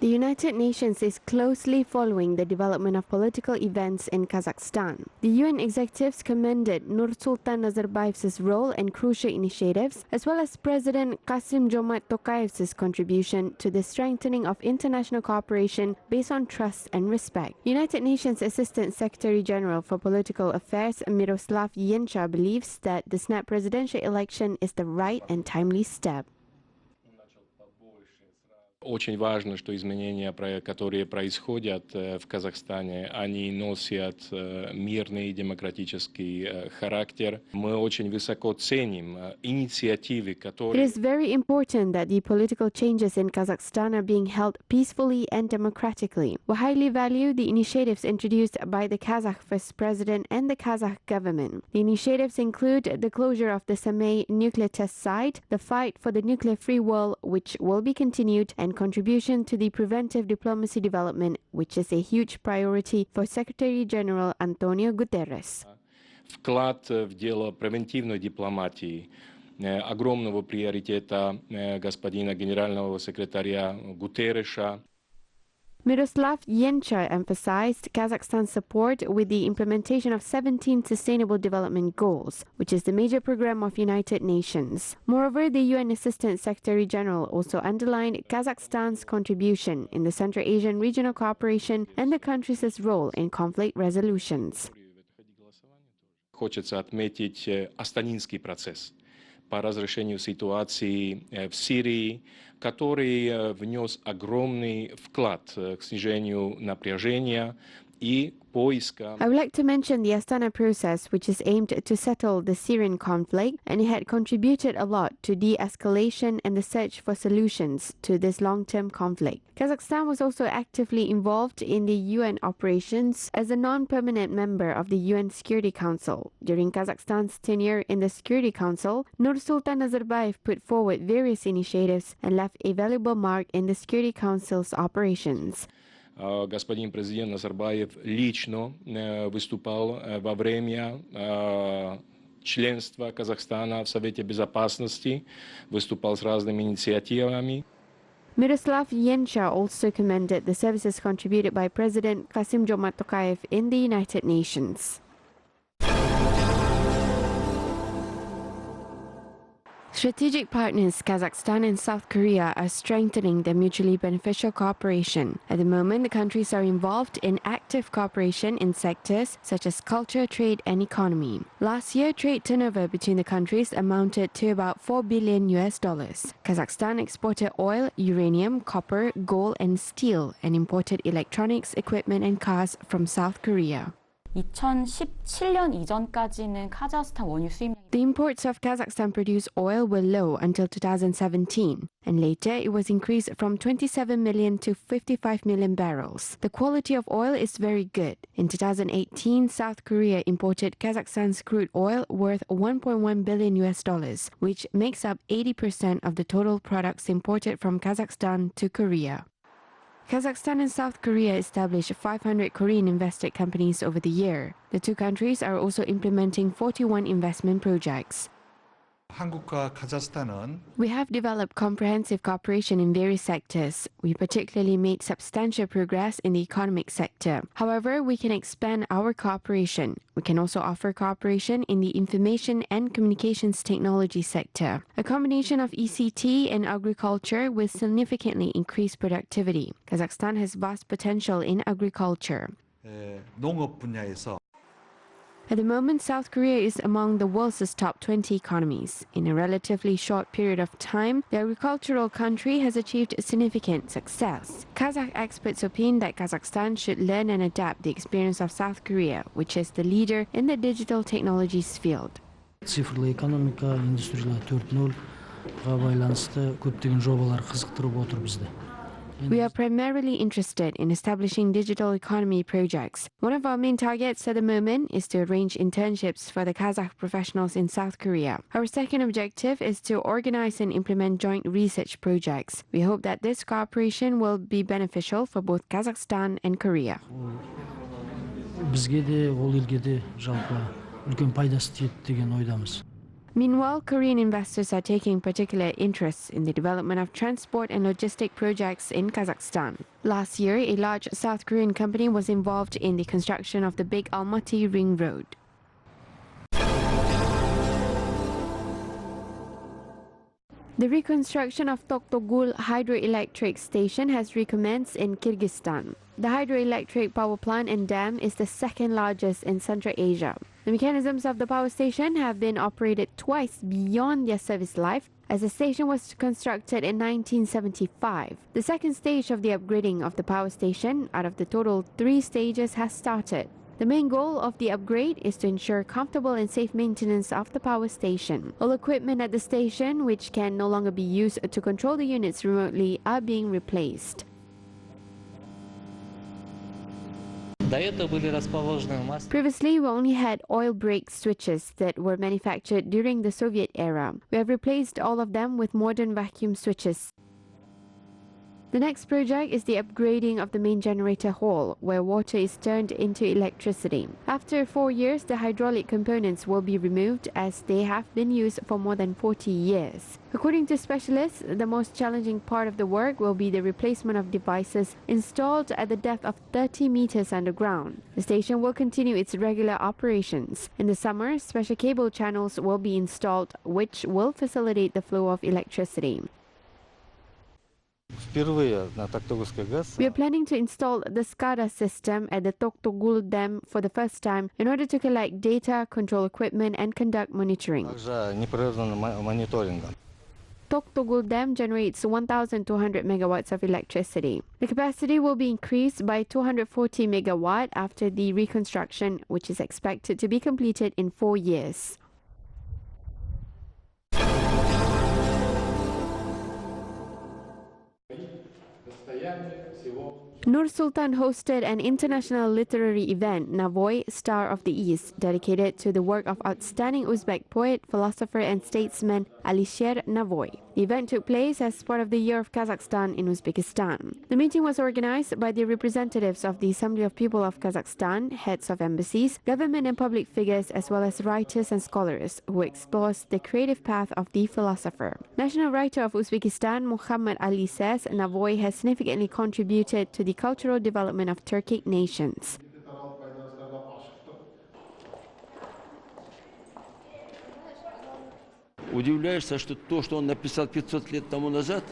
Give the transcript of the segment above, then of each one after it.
The United Nations is closely following the development of political events in Kazakhstan. The UN executives commended Nursultan Nazarbayev's role and crucial initiatives, as well as President Kassym-Jomart Tokayev's contribution to the strengthening of international cooperation based on trust and respect. United Nations Assistant Secretary General for Political Affairs Miroslav Yencha believes that the snap presidential election is the right and timely step. Очень важно, что изменения, которые происходят в Казахстане, они носят мирный демократический характер. Мы очень высоко ценим инициативы, которые... It is very important that the political changes in Kazakhstan are being held peacefully and democratically. We highly value the initiatives introduced by the Kazakh First President and the Kazakh government. The initiatives include the closure of the Samay nuclear test site, the fight for the nuclear-free world, which will be continued, and contribution to the preventive diplomacy development, which is a huge priority for Secretary General Antonio Guterres. Вклад в дело превентивной дипломатии, огромного приоритета господина генерального секретаря Гутерреша. Miroslav Yencha emphasized Kazakhstan's support with the implementation of 17 Sustainable Development Goals, which is the major program of United Nations. Moreover, the UN Assistant Secretary General also underlined Kazakhstan's contribution in the Central Asian regional cooperation and the country's role in conflict resolutions. Хочется отметить Астанинский процесс по разрешению ситуации в Сирии, который внес огромный вклад к снижению напряжения и поиска. I would like to mention the Astana process, which is aimed to settle the Syrian conflict, and it had contributed a lot to de-escalation and the search for solutions to this long-term conflict. Kazakhstan was also actively involved in the UN operations as a non-permanent member of the UN Security Council. During Kazakhstan's tenure in the Security Council, Nursultan Nazarbayev put forward various initiatives and left a valuable mark in the Security Council's operations. Господин президент Назарбаев лично выступал во время членства Казахстана в Совете Безопасности, выступал с разными инициативами. Miroslav Yencha also commended the services contributed by President Kassym-Jomart Tokayev in the United Nations. Strategic partners Kazakhstan and South Korea are strengthening their mutually beneficial cooperation. At the moment, the countries are involved in active cooperation in sectors such as culture, trade, and economy. Last year, trade turnover between the countries amounted to about $4 billion. Kazakhstan exported oil, uranium, copper, gold, and steel, and imported electronics, equipment, and cars from South Korea. 2017년 이전까지는 카자흐스탄 원유 수입량이 The imports of Kazakhstan-produced oil were low until 2017, and later it was increased from 27 million to 55 million barrels. The quality of oil is very good. In 2018, South Korea imported Kazakhstan's crude oil worth $1.1 billion, which makes up 80% of the total products imported from Kazakhstan to Korea. Kazakhstan and South Korea established 500 Korean-invested companies over the year. The two countries are also implementing 41 investment projects. 한국과 카자흐스탄은 We have developed comprehensive cooperation in various sectors. We particularly made substantial progress in the economic sector. However, we can expand our cooperation. We can also offer cooperation in the information and communications technology sector. A combination of ECT and agriculture will significantly increase productivity. Kazakhstan has vast potential in agriculture. 농업 분야에서 At the moment, South Korea is among the world's top 20 economies. In a relatively short period of time, the agricultural country has achieved significant success. Kazakh experts opine that Kazakhstan should learn and adapt the experience of South Korea, which is the leader in the digital technologies field. Цифрлы экономика, индустрия 4.0-га байланысты көптеген жобалар қызықтырып отыр бізді. We are primarily interested in establishing digital economy projects. One of our main targets at the moment is to arrange internships for the Kazakh professionals in South Korea. Our second objective is to organize and implement joint research projects. We hope that this cooperation will be beneficial for both Kazakhstan and Korea. Бізге де, ол елге де жалпы үлкен пайдасы тиеді деген ойдамыз. Meanwhile, Korean investors are taking particular interest in the development of transport and logistic projects in Kazakhstan. Last year, a large South Korean company was involved in the construction of the big Almaty Ring Road. The reconstruction of Toktogul hydroelectric station has recommenced in Kyrgyzstan. The hydroelectric power plant and dam is the second largest in Central Asia. The mechanisms of the power station have been operated twice beyond their service life, as the station was constructed in 1975. The second stage of the upgrading of the power station, out of the total 3 stages, has started. The main goal of the upgrade is to ensure comfortable and safe maintenance of the power station. All equipment at the station, which can no longer be used to control the units remotely, are being replaced. Previously, we only had oil brake switches that were manufactured during the Soviet era. We have replaced all of them with modern vacuum switches. The next project is the upgrading of the main generator hall, where water is turned into electricity. After 4 years, the hydraulic components will be removed as they have been used for more than 40 years. According to specialists, the most challenging part of the work will be the replacement of devices installed at the depth of 30 meters underground. The station will continue its regular operations. In the summer, special cable channels will be installed, which will facilitate the flow of electricity. We are planning to install the SCADA system at the Toktogul Dam for the first time in order to collect data, control equipment, and conduct monitoring. Toktogul Dam generates 1,200 megawatts of electricity. The capacity will be increased by 240 megawatt after the reconstruction, which is expected to be completed in 4 years. Nur Sultan hosted an international literary event, Navoy, Star of the East, dedicated to the work of outstanding Uzbek poet, philosopher and statesman Alisher Navoy. The event took place as part of the Year of Kazakhstan in Uzbekistan. The meeting was organized by the representatives of the Assembly of People of Kazakhstan, heads of embassies, government and public figures, as well as writers and scholars who explores the creative path of the philosopher. National writer of Uzbekistan, Muhammad Ali, says Navoy has significantly contributed to the cultural development of Turkic nations. Удивляешься, что то, что он написал 500 лет тому назад,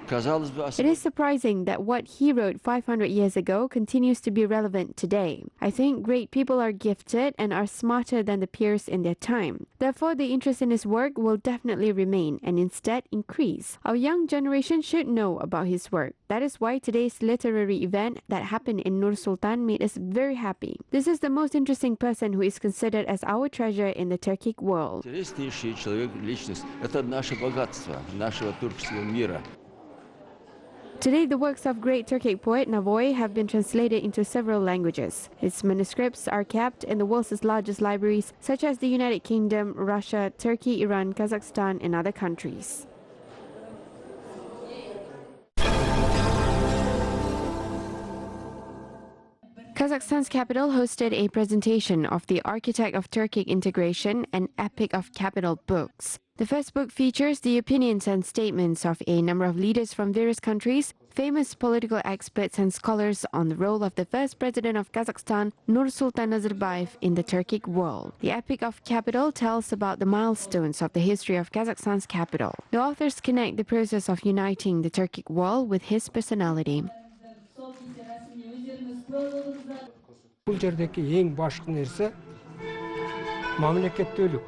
казалось бы... It is surprising that what he wrote 500 years ago continues to be relevant today. I think great people are gifted and are smarter than the peers in their time. Therefore, the interest in his work will definitely remain and instead increase. Our young generation should know about his work. That is why today's literary event that happened in Nur Sultan made us very happy. This is the most interesting person who is considered as our treasure in the Turkic world. Интереснейший человек, личность. Это наше богатство нашего тюркского мира. Today, the works of great Turkic poet Navoy have been translated into several languages. Its manuscripts are kept in the world's largest libraries, such as the United Kingdom, Russia, Turkey, Iran, Kazakhstan, and other countries. Kazakhstan's capital hosted a presentation of The Architect of Turkic Integration, an epic of capital books. The first book features the opinions and statements of a number of leaders from various countries, famous political experts and scholars on the role of the first president of Kazakhstan, Nur Sultan Nazarbayev, in the Turkic world. The Epic of Capital tells about the milestones of the history of Kazakhstan's capital. The authors connect the process of uniting the Turkic world with his personality. Бұл жердегі ең басты нәрсе мемлекеттілік.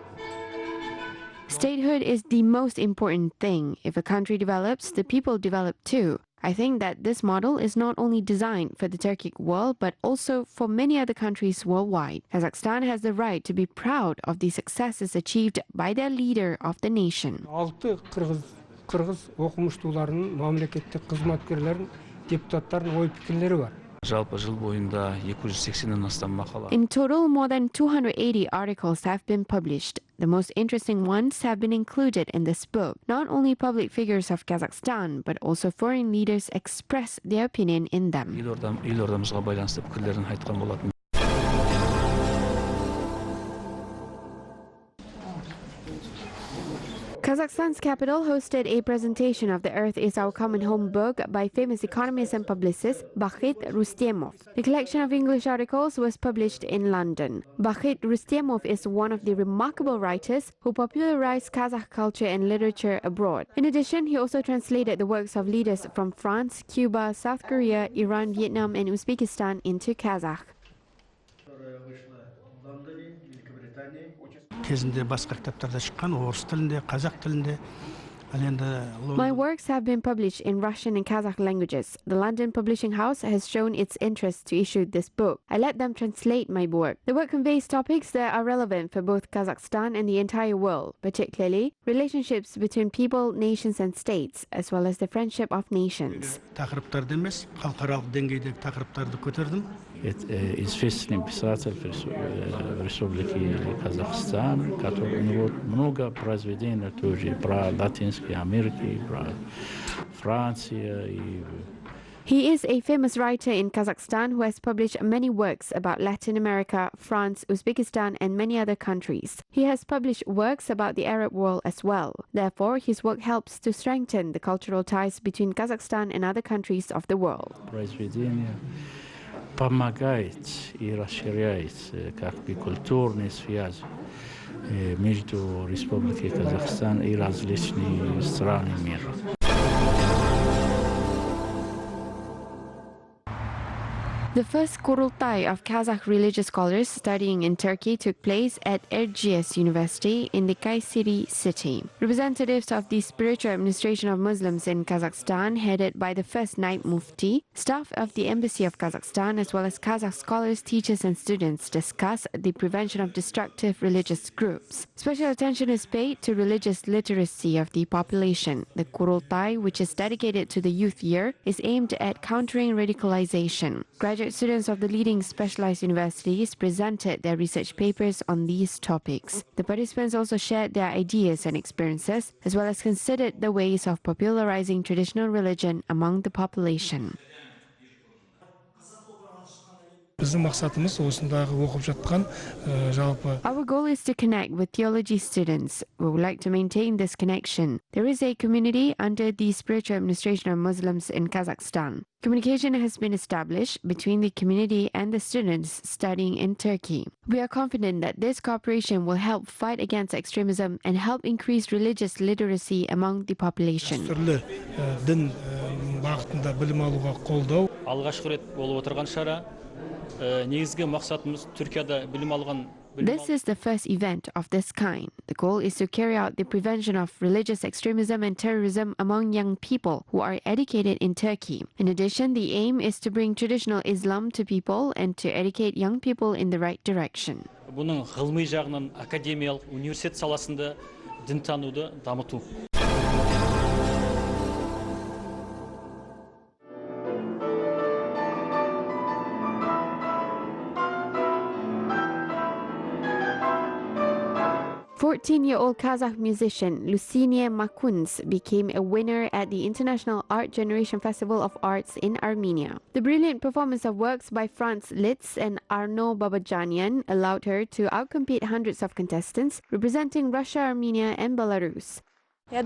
Statehood is the most important thing. If a country develops, the people develop too. I think that this model is not only designed for the Turkic world, but also for many other countries worldwide. Kazakhstan has the right to be proud of the successes achieved by their leader of the nation. Алты қырғыз оқымыштыларының, мемлекеттік қызметкерлердің, депутаттардың ой пікірлері бар. In total, more than 280 articles have been published. The most interesting ones have been included in this book. Not only public figures of Kazakhstan, but also foreign leaders express their opinion in them. Kazakhstan's capital hosted a presentation of The Earth is Our Common Home book by famous economist and publicist Bakhit Rustemov. The collection of English articles was published in London. Bakhit Rustemov is one of the remarkable writers who popularized Kazakh culture and literature abroad. In addition, he also translated the works of leaders from France, Cuba, South Korea, Iran, Vietnam, and Uzbekistan into Kazakh. Кезінде басқа кітаптарда шыққан орыс тілінде, қазақ тілінде. Ал енді My works have been published in Russian and Kazakh languages. The London publishing house has shown its interest to issue this book. I let them translate my work. The work conveys topics that are relevant for both Kazakhstan and the entire world, particularly relationships between people, nations, and states, as well as the friendship of nations. тақырыптарды емес, халықаралық деңгейдегі тақырыптарды көтердім. Известный писатель в Республике Казахстан, который у него много произведений тоже про Латинскую Америку, про Францию. He is a famous writer in Kazakhstan who has published many works about Latin America, France, Uzbekistan, and many other countries. He has published works about the Arab world as well. Therefore, his work helps to strengthen the cultural ties between Kazakhstan and other countries of the world. Помогает и расширяет как бы культурные связи между Республикой Казахстан и различными странами мира. The first Kurultai of Kazakh religious scholars studying in Turkey took place at Erciyes University in the Kayseri city. Representatives of the spiritual administration of Muslims in Kazakhstan, headed by the first Naib Mufti, staff of the Embassy of Kazakhstan, as well as Kazakh scholars, teachers, and students discuss the prevention of destructive religious groups. Special attention is paid to religious literacy of the population. The Kurultai, which is dedicated to the youth year, is aimed at countering radicalization. Graduate students of the leading specialized universities presented their research papers on these topics. The participants also shared their ideas and experiences, as well as considered the ways of popularizing traditional religion among the population. Our goal is to connect with theology students. We would like to maintain this connection. There is a community under the spiritual administration of Muslims in Kazakhstan. Communication has been established between the community and the students studying in Turkey. We are confident that this cooperation will help fight against extremism and help increase religious literacy among the population. This is the first event of this kind. The goal is to carry out the prevention of religious extremism and terrorism among young people who are educated in Turkey. In addition, the aim is to bring traditional Islam to people and to educate young people in the right direction. Бұның ғылыми жағынан академиялық университет саласында дін тануды дамыту. 14-year-old Kazakh musician Lucinia Makuns became a winner at the International Art Generation Festival of Arts in Armenia. The brilliant performance of works by Franz Liszt and Arno Babajanian allowed her to outcompete hundreds of contestants representing Russia, Armenia, and Belarus. I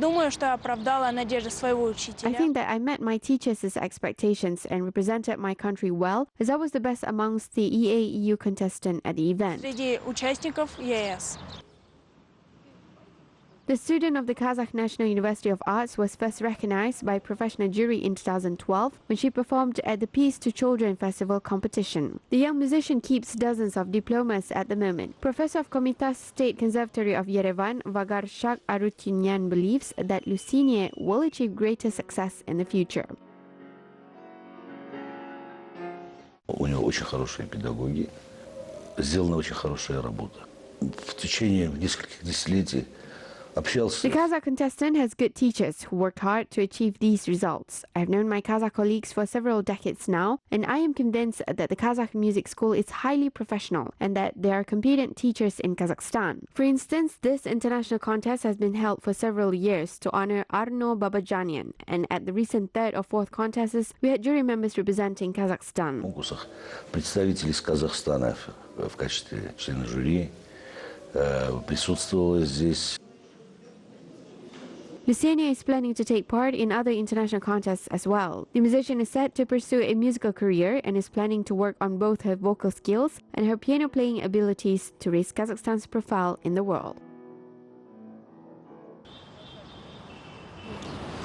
think that I met my teachers' expectations and represented my country well, as I was the best amongst the EA-EU contestant at the event. The student of the Kazakh National University of Arts was first recognized by a professional jury in 2012 when she performed at the Peace to Children Festival competition. The young musician keeps dozens of diplomas at the moment. Professor of Komitas State Conservatory of Yerevan, Vagar Shak Arutyunyan, believes that Lucinia will achieve greater success in the future. У него очень хорошие педагоги, сделана очень хорошая работа. В течение нескольких десятилетий The Kazakh contestant has good teachers who worked hard to achieve these results. I have known my Kazakh colleagues for several decades now, and I am convinced that the Kazakh music school is highly professional and that there are competent teachers in Kazakhstan. For instance, this international contest has been held for several years to honor Arno Babajanian, and at the recent third or fourth contests, we had jury members representing Kazakhstan. Представители из Казахстана в качестве члена жюри присутствовали здесь. Ksenia is planning to take part in other international contests as well. The musician is set to pursue a musical career and is planning to work on both her vocal skills and her piano playing abilities to raise Kazakhstan's profile in the world.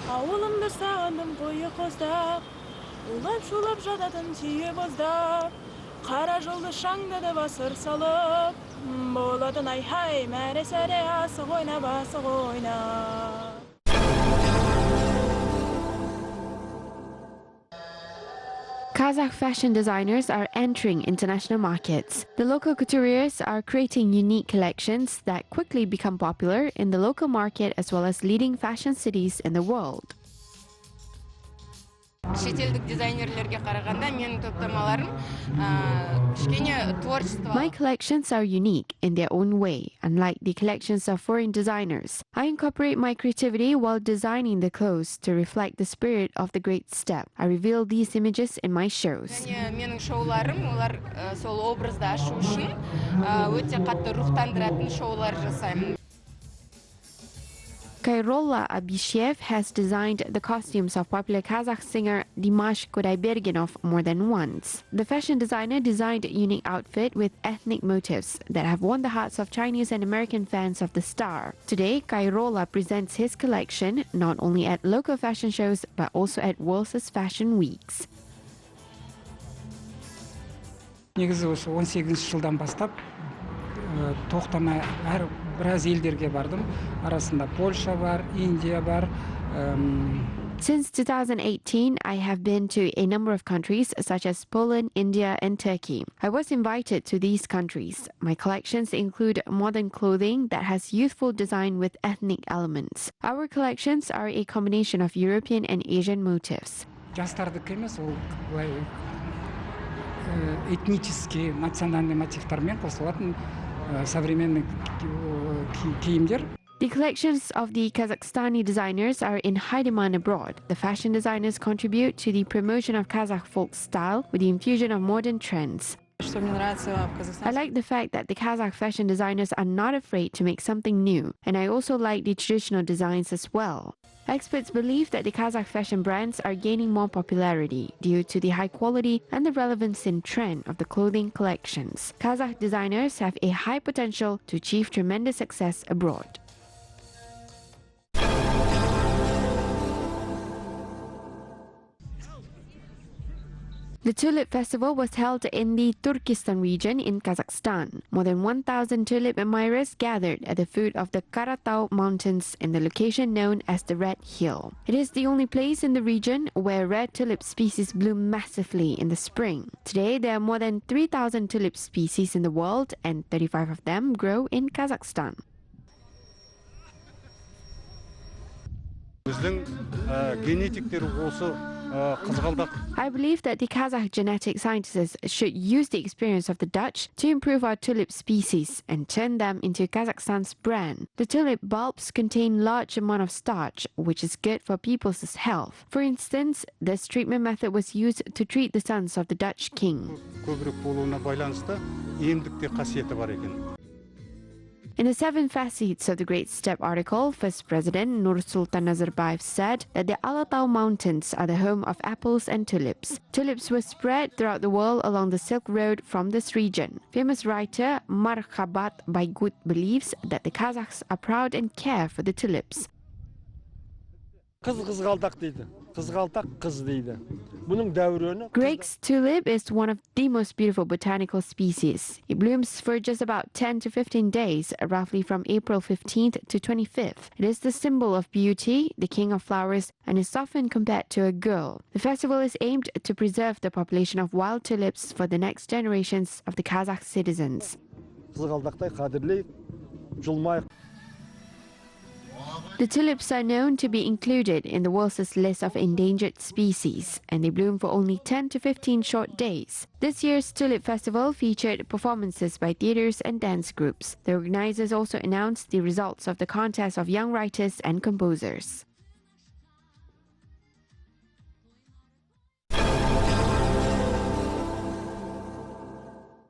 Ауылымды сағындым қойы қоздап, улап-шулап жататын түйе боздап, қара жолды шаңдады басыр салып, болатын ай-хай, мәре-сәре асық ойна, басық ойна. Kazakh fashion designers are entering international markets. The local couturiers are creating unique collections that quickly become popular in the local market as well as leading fashion cities in the world. My collections are unique in their own way, unlike the collections of foreign designers. I incorporate my creativity while designing the clothes to reflect the spirit of the Great Steppe. I reveal these images in my shows. Kairolla Abishev has designed the costumes of popular Kazakh singer Dimash Kudaibergenov more than once. The fashion designer designed a unique outfit with ethnic motifs that have won the hearts of Chinese and American fans of the star. Today, Kairolla presents his collection not only at local fashion shows but also at world's fashion weeks. Негізі осы 18 жылдан бастап тоқтамай біраз елдерге бардым. Арасында Польша бар, Индия бар. Since 2018, I have been to a number of countries such as Poland, India, and Turkey. I was invited to these countries. My collections include modern clothing that has youthful design with ethnic elements. Our collections are a combination of European and Asian motifs. Жастардікі емес, ол этнический, национальный мотивтармен қосылатын современный киімдер. The collections of the Kazakhstani designers are in high demand abroad. The fashion designers contribute to the promotion of Kazakh folk style with the infusion of modern trends. I like the fact that the Kazakh fashion designers are not afraid to make something new, and I also like the traditional designs as well. Experts believe that the Kazakh fashion brands are gaining more popularity due to the high quality and the relevance in trend of the clothing collections. Kazakh designers have a high potential to achieve tremendous success abroad. The Tulip Festival was held in the Turkestan region in Kazakhstan. More than 1,000 tulip admirers gathered at the foot of the Karatau Mountains in the location known as the Red Hill. It is the only place in the region where red tulip species bloom massively in the spring. Today, there are more than 3,000 tulip species in the world, and 35 of them grow in Kazakhstan. I believe that the Kazakh genetic scientists should use the experience of the Dutch to improve our tulip species and turn them into Kazakhstan's brand. The tulip bulbs contain large amount of starch, which is good for people's health. For instance, this treatment method was used to treat the sons of the Dutch king. In the 7 facets of the Great Steppe article, First President Nursultan Nazarbayev said that the Alatau Mountains are the home of apples and tulips. Tulips were spread throughout the world along the Silk Road from this region. Famous writer Marhabat Baygut believes that the Kazakhs are proud and care for the tulips. Greg's tulip is one of the most beautiful botanical species. It blooms for just about 10 to 15 days, roughly from April 15th to 25th. It is the symbol of beauty, the king of flowers, and is often compared to a girl. The festival is aimed to preserve the population of wild tulips for the next generations of the Kazakh citizens. The tulips are known to be included in the world's list of endangered species, and they bloom for only 10 to 15 short days. This year's Tulip Festival featured performances by theaters and dance groups. The organizers also announced the results of the contest of young writers and composers.